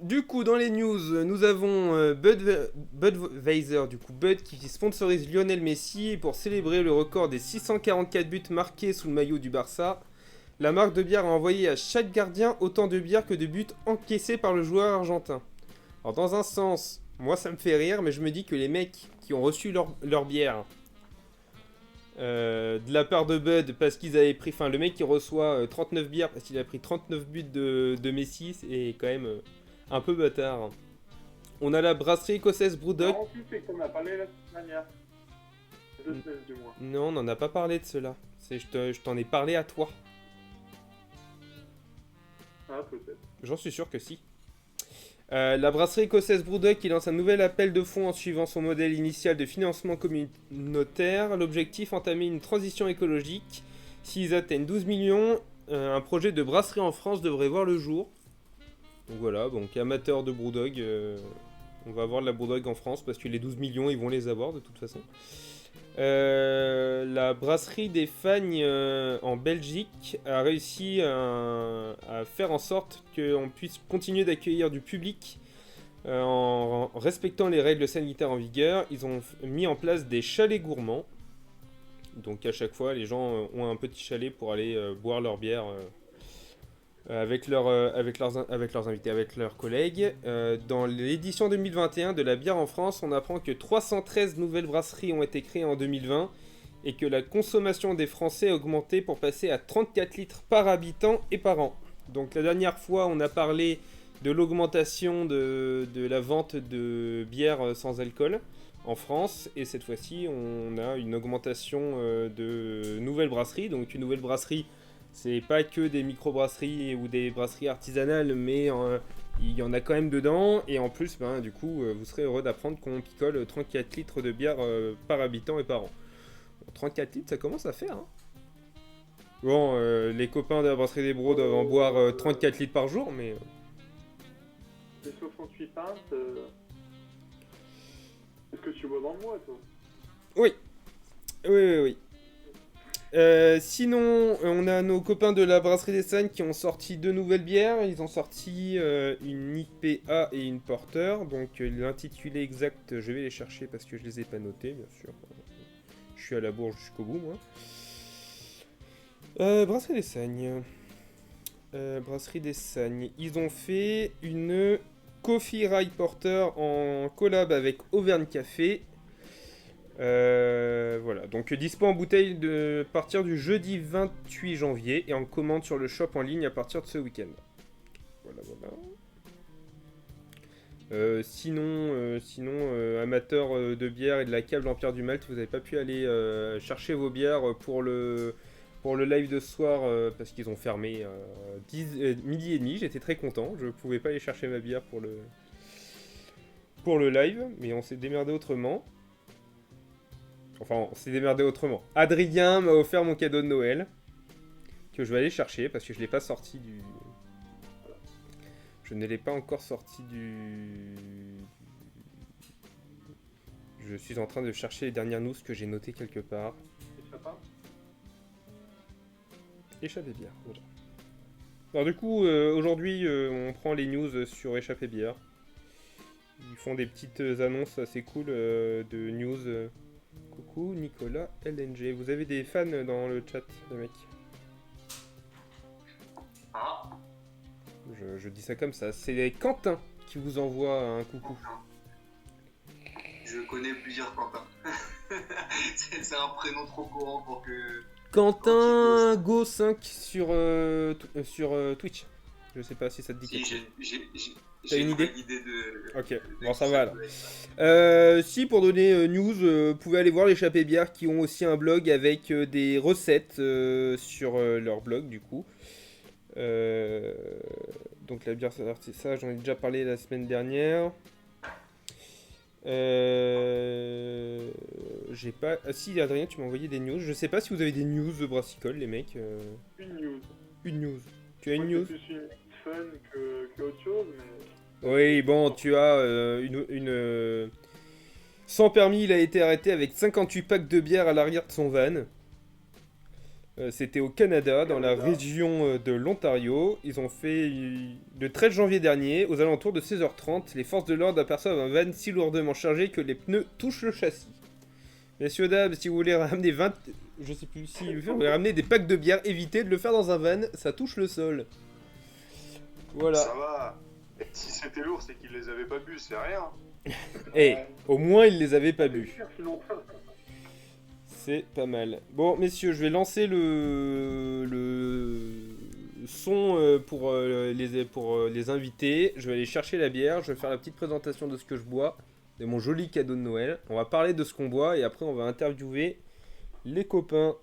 Du coup, dans les news, nous avons Budweiser, du coup Bud, qui sponsorise Lionel Messi. Et pour célébrer le record des 644 buts marqués sous le maillot du Barça, la marque de bière a envoyé à chaque gardien autant de bière que de buts encaissés par le joueur argentin. Alors dans un sens, moi ça me fait rire, mais je me dis que les mecs qui ont reçu leur bière de la part de Bud, parce qu'ils avaient pris... Enfin, le mec qui reçoit 39 bières parce qu'il a pris 39 buts de Messi, c'est quand même un peu bâtard. On a la brasserie écossaise Brewdog. Non, tu sais qu'on a parlé la semaine dernière. 2 semaines du moins. Non, on n'en a pas parlé de cela. Je t'en ai parlé à toi. Ah, peut-être. J'en suis sûr que si. La brasserie écossaise Brewdog qui lance un nouvel appel de fonds en suivant son modèle initial de financement communautaire. L'objectif, entamer une transition écologique. S'ils atteignent 12 millions, un projet de brasserie en France devrait voir le jour. Donc voilà, donc amateurs de Brewdog, on va avoir de la Brewdog en France parce que les 12 millions, ils vont les avoir de toute façon. La brasserie des Fagnes en Belgique a réussi à faire en sorte qu'on puisse continuer d'accueillir du public en respectant les règles sanitaires en vigueur. Ils ont mis en place des chalets gourmands. Donc à chaque fois, les gens ont un petit chalet pour aller boire leur bière avec leurs invités, avec leurs collègues. Dans l'édition 2021 de la bière en France, on apprend que 313 nouvelles brasseries ont été créées en 2020 et que la consommation des Français a augmenté pour passer à 34 litres par habitant et par an. Donc la dernière fois, on a parlé de l'augmentation de la vente de bière sans alcool en France, et cette fois-ci, on a une augmentation de nouvelles brasseries. Donc une nouvelle brasserie, c'est pas que des micro-brasseries ou des brasseries artisanales, mais il y en a quand même dedans. Et en plus, du coup, vous serez heureux d'apprendre qu'on picole 34 litres de bière par habitant et par an. Bon, 34 litres, ça commence à faire. Hein. Bon, les copains de la brasserie des Bros doivent en boire 34 litres par jour, mais... Les 68 pintes, est-ce que tu bois dans le mois, toi? Oui. Sinon, on a nos copains de la brasserie des Sagnes qui ont sorti 2 nouvelles bières. Ils ont sorti une IPA et une Porter. Donc l'intitulé exact, je vais les chercher parce que je les ai pas notés, bien sûr. Je suis à la bourre jusqu'au bout, moi. Brasserie des Sagnes. Ils ont fait une Coffee Rye Porter en collab avec Auvergne Café. Voilà, donc dispo en bouteille de partir du jeudi 28 janvier et en commande sur le shop en ligne à partir de ce week-end. Voilà. Sinon, amateur de bière et de la cave L'Empire du Malte, vous n'avez pas pu aller chercher vos bières pour le live de ce soir parce qu'ils ont fermé midi et demi. J'étais très content, je pouvais pas aller chercher ma bière pour le live, mais on s'est démerdé autrement. Enfin, on s'est démerdé autrement. Adrien m'a offert mon cadeau de Noël, que je vais aller chercher, parce que je l'ai pas sorti du... Je ne l'ai pas encore sorti du... Je suis en train de chercher les dernières news que j'ai notées quelque part. Échappée bière, voilà. Alors du coup, aujourd'hui, on prend les news sur Échappée bière. Ils font des petites annonces assez cool de news... Coucou Nicolas LNG. Vous avez des fans dans le chat, les mecs? Ah. Je dis ça comme ça. C'est Quentin qui vous envoie un coucou. Je connais plusieurs Quentin. C'est un prénom trop courant pour que... Quentin Go5 sur Twitch. Je sais pas si ça te dit quelque chose. J'ai une idée de... Ok, bon ça va alors. Si pour donner news, vous pouvez aller voir l'échappée bière qui ont aussi un blog avec des recettes sur leur blog du coup. Donc la bière ça j'en ai déjà parlé la semaine dernière. J'ai pas... Ah si Adrien tu m'as envoyé des news. Je sais pas si vous avez des news de brassicole les mecs. Une news. Tu as une news? C'est plus une fun que autre chose, mais... Oui, bon, tu as Sans permis, il a été arrêté avec 58 packs de bière à l'arrière de son van. C'était au Canada, dans la région de l'Ontario. Ils ont fait le 13 janvier dernier, aux alentours de 16h30, les forces de l'ordre aperçoivent un van si lourdement chargé que les pneus touchent le châssis. Messieurs, dames, si vous voulez ramener 20... Je sais plus si vous voulez ramener des packs de bière, évitez de le faire dans un van, ça touche le sol. Voilà. Ça va. Et si c'était lourd, c'est qu'ils les avaient pas bu, c'est rien. Et au moins, ils les avaient pas bu. Sinon, C'est pas mal. Bon, messieurs, je vais lancer le son pour les invités. Je vais aller chercher la bière. Je vais faire la petite présentation de ce que je bois, de mon joli cadeau de Noël. On va parler de ce qu'on boit et après, on va interviewer les copains.